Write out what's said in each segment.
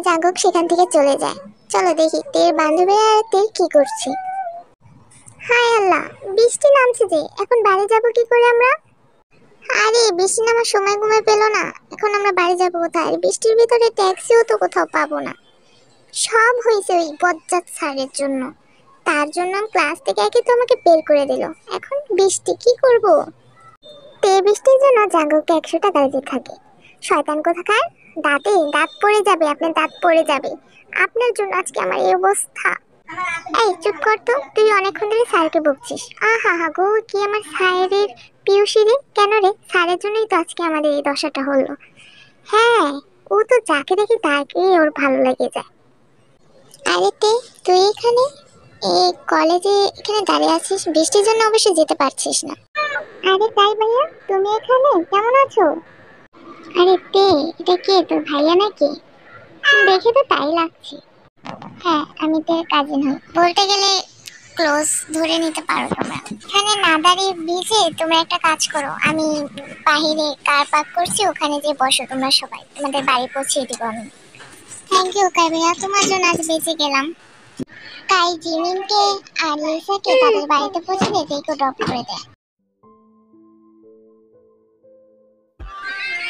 Jungkook সেখান থেকে চলে যায়। চলো দেখি তের বান্ধবীরা আর তে কি করছে। হায় আল্লাহ, বৃষ্টি নামছে যে, এখন বাড়ি যাব কি করে আমরা? আরে বৃষ্টি নামার সময় ঘুমে পেল না, এখন আমরা বাড়ি যাব কোথায়? বৃষ্টির ভিতরে ট্যাক্সিও তো কোথাও পাবো না। সব হয়েছে ওই বজ্জাত স্যারের জন্য। তার জন্য ক্লাস থেকে একে তো আমাকে বের করে দিল। এখন বৃষ্টি কি করব? তে বৃষ্টির জন্য জাঙ্কুককে 100 টাকা দিতে থাকে। শয়তান কোথাকার, দাঁত পড়ে যাবে, আপনার দাঁত পড়ে যাবে। আপনার জন্য আজকে আমার এই অবস্থা। এই চুপ কর তো, তুই অনেকক্ষণ ধরে স্যারকে বকছিস। আহা হা গো, কি আমার স্যারের পিউসি রে। কেন রে? স্যারের জন্যই তো আজকে আমাদের এই দশাটা হলো। হ্যাঁ, ও তো যাকে দেখি তাকে ওর ভালো লেগে যায়। আরে তে, তুই এখানে এই কলেজে এখানে দাঁড়িয়ে আছিস, বৃষ্টির জন্য অবশ্যই যেতে পারছিস না। আরে তাই ভাইয়া, তুমি এখানে কেমন আছো? আরে তে, এটা কে, তোর ভাইয়া নাকি? দেখে তো তাই লাগছে। হ্যাঁ, আমি তোর কাজিন হই, বলতে গেলে ক্লোজ ধরে নিতে পারো তোমরা। এখানে না দাঁড়িয়ে ভিজে তোমরা একটা কাজ করো, আমি বাহিরে কার পার্ক করছি, ওখানে যে বসো তোমরা সবাই, তোমাদের বাড়ি পৌঁছে দিব আমি। থ্যাংক ইউ কাই ভাইয়া, তোমার জন্য আজ বেঁচে গেলাম। কাই জিমিনকে আর লিসাকে তাদের বাড়িতে পৌঁছে দিয়ে তেকে ড্রপ করে দেয়।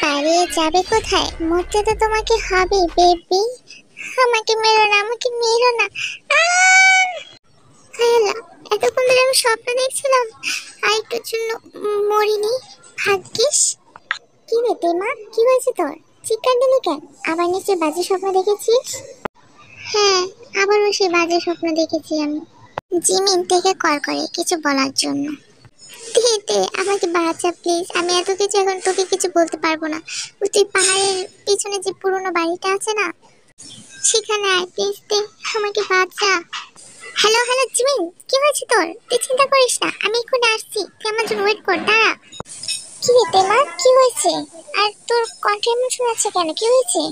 পালিয়ে যাবে কোথায়? মরতে তো তোমাকে হবে বেবি। আমাকে মেরো না, আমাকে মেরো না। এতক্ষণ ধরে আমি স্বপ্ন দেখছিলাম, আর একটুর জন্য মরিনি। ভাগ্যিস। কি রে তেমা, কি হয়েছে তোর? চিৎকার দিলি কেন? আবার নিশ্চয় বাজে স্বপ্ন দেখেছিস? হ্যাঁ, আবারও সে বাজে স্বপ্ন দেখেছি আমি। জিমিন থেকে কল করে কিছু বলার জন্য। দে আমাকে বাঁচা প্লিজ, আমি এত কিছু এখন তোকে কিছু বলতে পারবো না। তুই পাহাড়ের পিছনে যে পুরনো বাড়িটা আছে না, সেখানে আয় প্লিজ, দে আমাকে বাঁচা। হ্যালো হ্যালো জিমিন, কি হয়েছে তোর? তুই চিন্তা করিস না, আমি এক্ষুনি আসছি, তুই আমার জন্য ওয়েট কর, দাঁড়া। কি রে তেমা, কি হয়েছে? আর তোর কণ্ঠে এমন শোনাচ্ছে কেন, কি হয়েছে?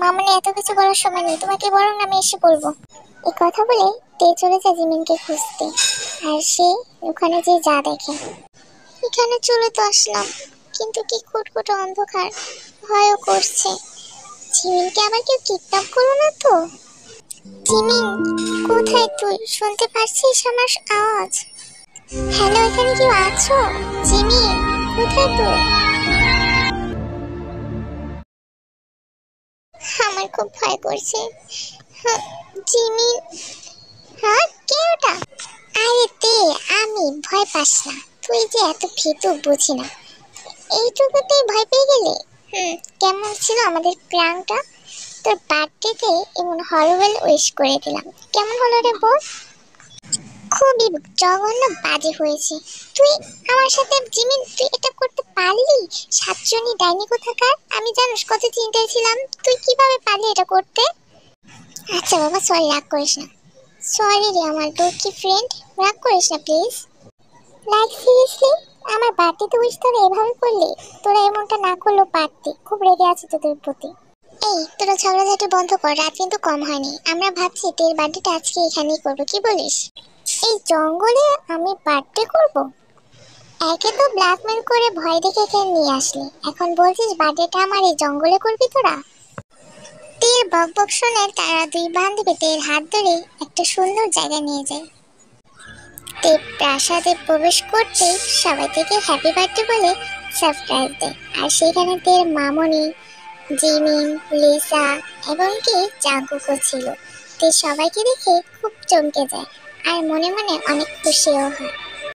মামনি, এত কিছু বলার সময় নেই, তোমাকে বরং আমি এসে বলবো। এই কথা বলে তে চলে যায় জিমিনকে খুঁজতে। আর সে ওখানে যে যা দেখে। এখানে চলে তো আসলাম, কিন্তু কি কুটকুটো অন্ধকার, ভয়ও করছে। জিমিনকে আবার কেউ কিডন্যাপ করো না তো? জিমিন, কোথায় তুই? শুনতে পারছিস আমার আওয়াজ? হ্যালো, এখানে কেউ আছো? জিমিন, কোথায় তুই? আমার খুব ভয় করছে। হ্যাঁ, জিমিন। হ্যাঁ, কে ওটা? আরে তে, আমি। ভয় পাস না, তুই যে এত ভীতু বুঝি না। এইটুকুতেই ভয় পেয়ে গেলে? কেমন ছিল আমাদের প্ল্যানটা? তোর বার্থডেতে এমন হরওয়েল উইশ করে দিলাম, কেমন হলো রে বল? খুবই জঘন্য বাজে হয়েছে। তুই আমার সাথে জিমিন, তুই এটা করতে পারলি? সাতজনই ডাইনি কোথাকার, আমি জানিস কত চিন্তায় ছিলাম, তুই কিভাবে পারলি এটা করতে? আচ্ছা বাবা, সরি, রাগ করিস না। সরি রে আমার দুঃখী ফ্রেন্ড, রাগ করিস না প্লিজ। লাইক সিরিয়াসলি, আমার বার্থডেতে উইশ তোরা এভাবে করলি? তোরা এমনটা না করলেও পারতি, খুব রেগে আছি তোদের প্রতি। এই তোরা ঝগড়াঝাটি বন্ধ কর, রাত কিন্তু কম হয়নি। আমরা ভাবছি তোর বার্থডেটা আজকে এখানেই করবো, কি বলিস? এই জঙ্গলে আমি বার্থডে করব? একে তো ব্ল্যাকমেল করে ভয় দেখে এখানে নিয়ে আসলি, এখন বলছিস বার্থডেটা আমার এই জঙ্গলে করবি তোরা? তের বকবক শুনে তারা দুই বান্ধবী তের হাত ধরে একটা সুন্দর জায়গা নিয়ে যায়। তে প্রাসাদে প্রবেশ করতে সবাই থেকে হ্যাপি বার্থডে বলে সারপ্রাইজ দেয়। আর সেখানে তের মামনি, জিমিন, লিসা এবং কি জাঙ্কুকও ছিল। তে সবাইকে দেখে খুব চমকে যায় আর মনে মনে অনেক খুশিও হয়।